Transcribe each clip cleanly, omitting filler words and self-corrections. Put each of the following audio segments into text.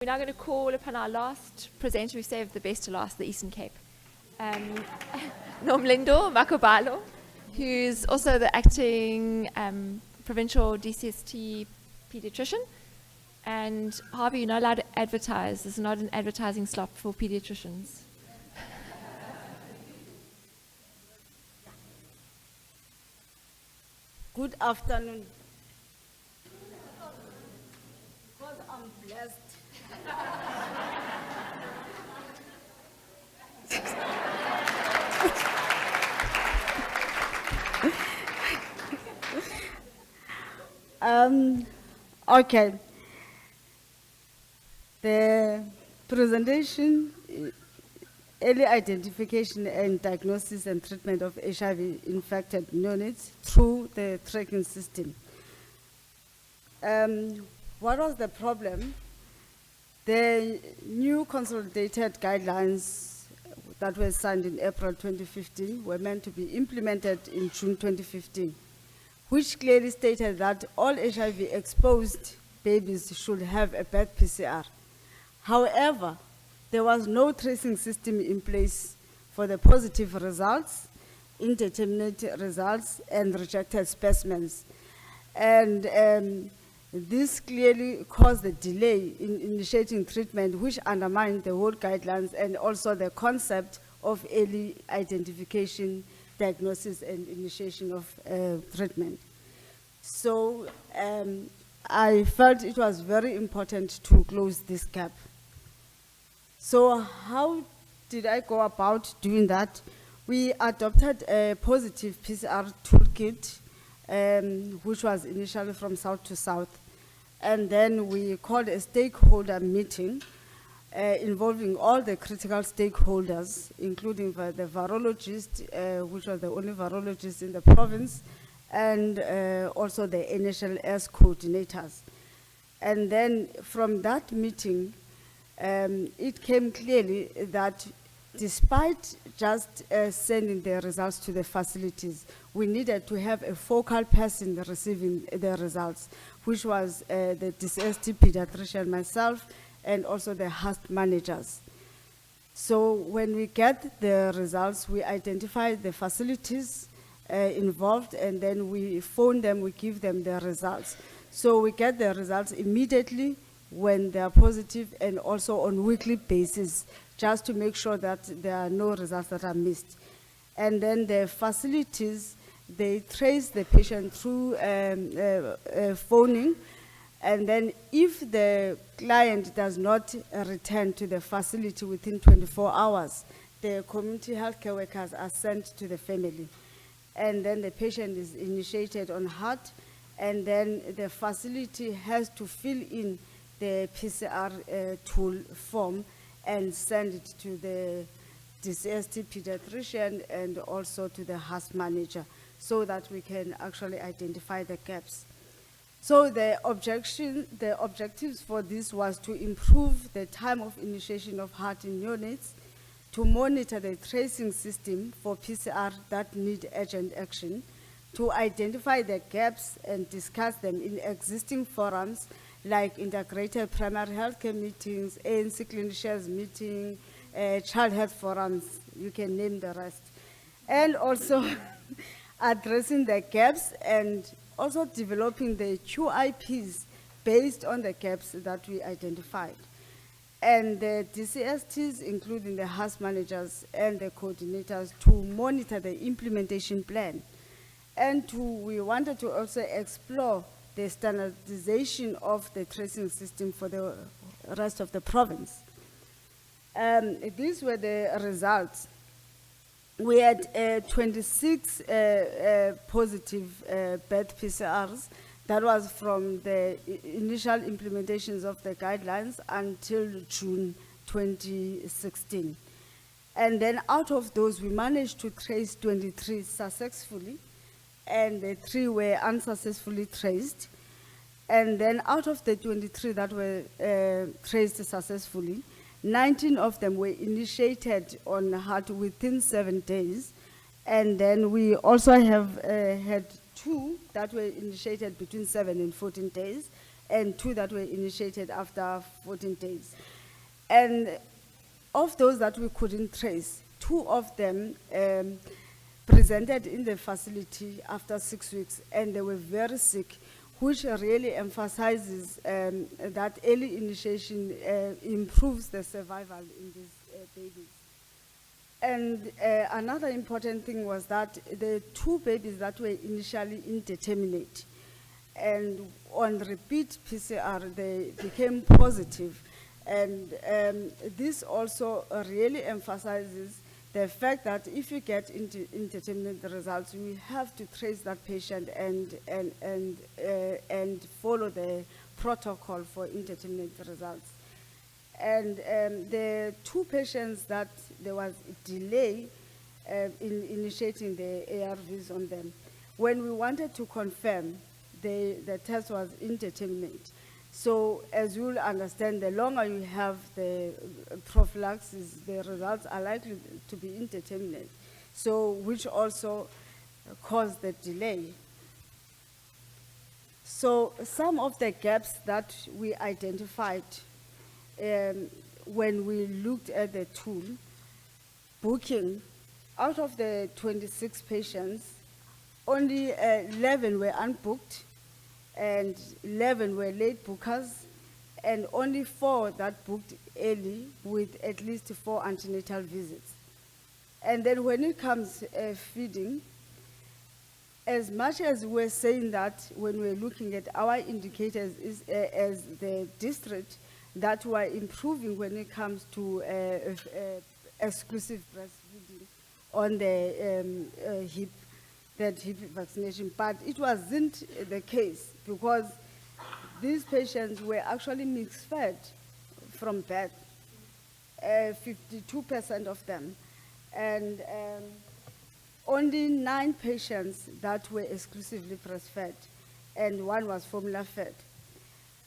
We're now going to call upon our last presenter, who saved the best to last, the Eastern Cape. Nomlindo Makubalo, who's also the acting provincial DCST pediatrician. And Harvey, you're not allowed to advertise. This is not an advertising slot for pediatricians. Good afternoon. Because I'm blessed. Okay. The presentation, early identification and diagnosis and treatment of HIV-infected neonates through the tracking system. What was the problem? The new consolidated guidelines that were signed in April 2015 were meant to be implemented in June 2015, which clearly stated that all HIV-exposed babies should have a birth PCR. However, there was no tracing system in place for the positive results, indeterminate results, and rejected specimens. And this clearly caused a delay in initiating treatment, which undermined the whole guidelines and also the concept of early identification, diagnosis, and initiation of treatment. So I felt it was very important to close this gap. So how did I go about doing that? We adopted a positive PCR toolkit, which was initially from south to south. And then we called a stakeholder meeting involving all the critical stakeholders, including the virologist, which was the only virologist in the province, and also the NHLS coordinators. And then from that meeting, it came clearly that despite just sending the results to the facilities, we needed to have a focal person receiving the results, which was the DCST pediatrician, myself, and also the host managers. So when we get the results, we identify the facilities involved, and then we phone them, we give them the results. So we get the results immediately when they are positive, and also on weekly basis, just to make sure that there are no results that are missed. And then the facilities, they trace the patient through phoning, and then if the client does not return to the facility within 24 hours, the community healthcare workers are sent to the family. And then the patient is initiated on HEART, and then the facility has to fill in the PCR tool form and send it to the DCST pediatrician and also to the host manager, so that we can actually identify the gaps. So the objectives for this was to improve the time of initiation of HEART in neonates, to monitor the tracing system for PCR that need urgent action, to identify the gaps and discuss them in existing forums like integrated primary healthcare meetings, ANC clinicians meeting, child health forums, you can name the rest. And also addressing the gaps and also developing the QIPs based on the gaps that we identified. And the DCSTs, including the house managers and the coordinators, to monitor the implementation plan. And we wanted to also explore the standardization of the tracing system for the rest of the province. These were the results. We had 26 positive birth PCRs. That was from the initial implementations of the guidelines until June 2016. And then out of those, we managed to trace 23 successfully, and the 3 were unsuccessfully traced. And then out of the 23 that were traced successfully, 19 of them were initiated on HEART within 7 days. And then we also have had 2 that were initiated between 7 and 14 days. and 2 that were initiated after 14 days. And of those that we couldn't trace, 2 of them presented in the facility after 6 weeks, and they were very sick, which really emphasizes that early initiation improves the survival in these babies. And another important thing was that the 2 babies that were initially indeterminate, and on repeat PCR, they became positive. And this also really emphasizes the fact that if you get indeterminate results, we have to trace that patient and follow the protocol for indeterminate results. And the 2 patients that there was a delay in initiating the ARVs on them, when we wanted to confirm, the test was indeterminate. So as you'll understand, the longer you have the prophylaxis, the results are likely to be indeterminate. So which also caused the delay. So some of the gaps that we identified when we looked at the tool, booking, out of the 26 patients, only 11 were unbooked, and 11 were late bookers, and only 4 that booked early with at least 4 antenatal visits. And then when it comes feeding, as much as we're saying that when we're looking at our indicators as the district, that we're improving when it comes to exclusive breastfeeding on the HIP vaccination, but it wasn't the case because these patients were actually mixed fed from birth, 52% of them, and only 9 patients that were exclusively breastfed, and 1 was formula fed.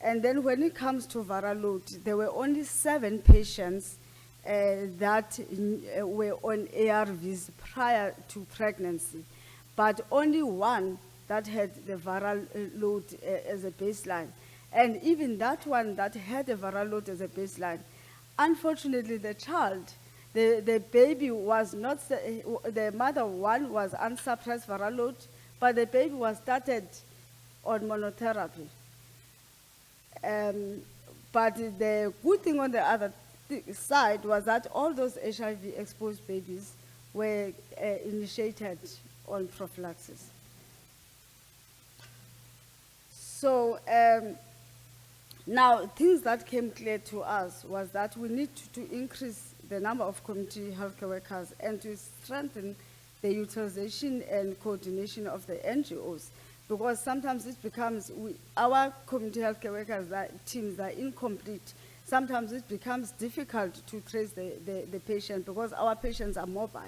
And then when it comes to viral load, there were only 7 patients that were on ARVs prior to pregnancy, but only 1 that had the viral load as a baseline. And even that one that had a viral load as a baseline, unfortunately the child, the baby was not, the mother one was unsuppressed viral load, but the baby was started on monotherapy. But the good thing on the other side was that all those HIV exposed babies were initiated on prophylaxis. So now things that came clear to us was that we need to increase the number of community healthcare workers and to strengthen the utilization and coordination of the NGOs, because sometimes it becomes, our community healthcare workers teams are incomplete. Sometimes it becomes difficult to trace the patient because our patients are mobile.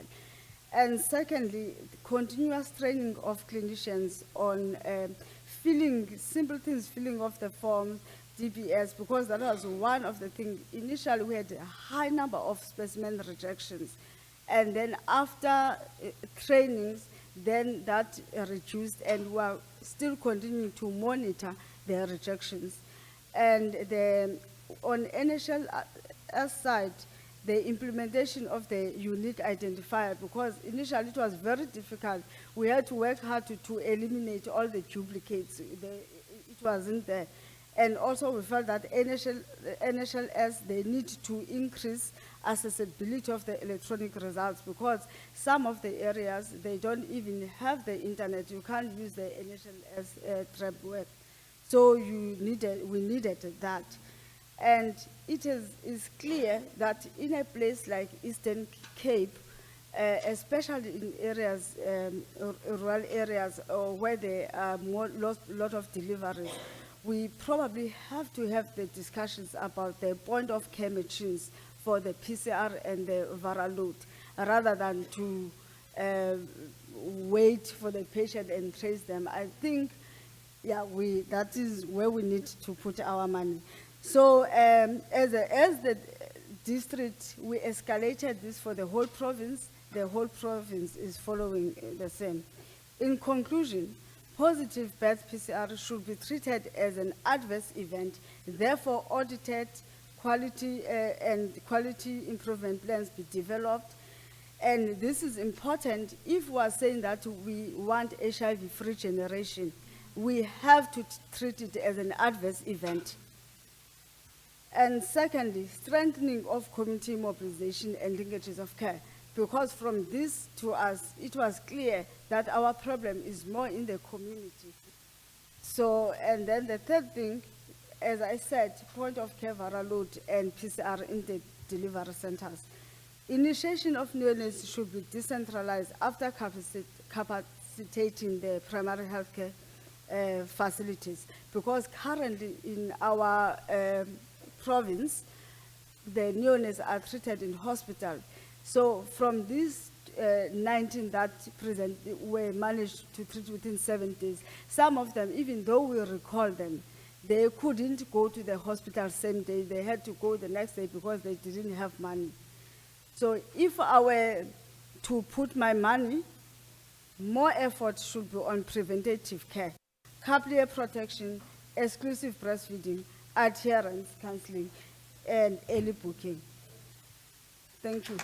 And secondly, continuous training of clinicians on simple things, filling of the forms, DBS, because that was one of the things. Initially, we had a high number of specimen rejections. And then after trainings, then that reduced, and we are still continuing to monitor the rejections. And on NHL's side, the implementation of the unique identifier, because initially it was very difficult. We had to work hard to eliminate all the duplicates. It wasn't there. And also we felt that NHLS, they need to increase accessibility of the electronic results, because some of the areas, they don't even have the internet. You can't use the NHLS trap web. So we needed that. And it is clear that in a place like Eastern Cape, especially in areas, rural areas, or where there are lot of deliveries, we probably have to have the discussions about the point of care machines for the PCR and the viral load, rather than to wait for the patient and trace them. I think, yeah, that is where we need to put our money. So as the district, we escalated this for the whole province. The whole province is following the same. In conclusion, positive birth PCR should be treated as an adverse event, therefore audited, quality improvement plans be developed. And this is important if we are saying that we want HIV-free generation, we have to treat it as an adverse event. And secondly, strengthening of community mobilization and linkages of care. Because from this to us, it was clear that our problem is more in the community. So, and then the third thing, as I said, point of care viral load and PCR in the delivery centers. Initiation of neonates should be decentralized after capacitating the primary healthcare facilities, because currently in our province, the neonates are treated in hospital. So from these 19 that were managed to treat within 7 days, some of them, even though we recall them, they couldn't go to the hospital same day. They had to go the next day because they didn't have money. So if I were to put my money, more effort should be on preventative care, cochlear protection, exclusive breastfeeding, adherence counseling, and early booking. Thank you.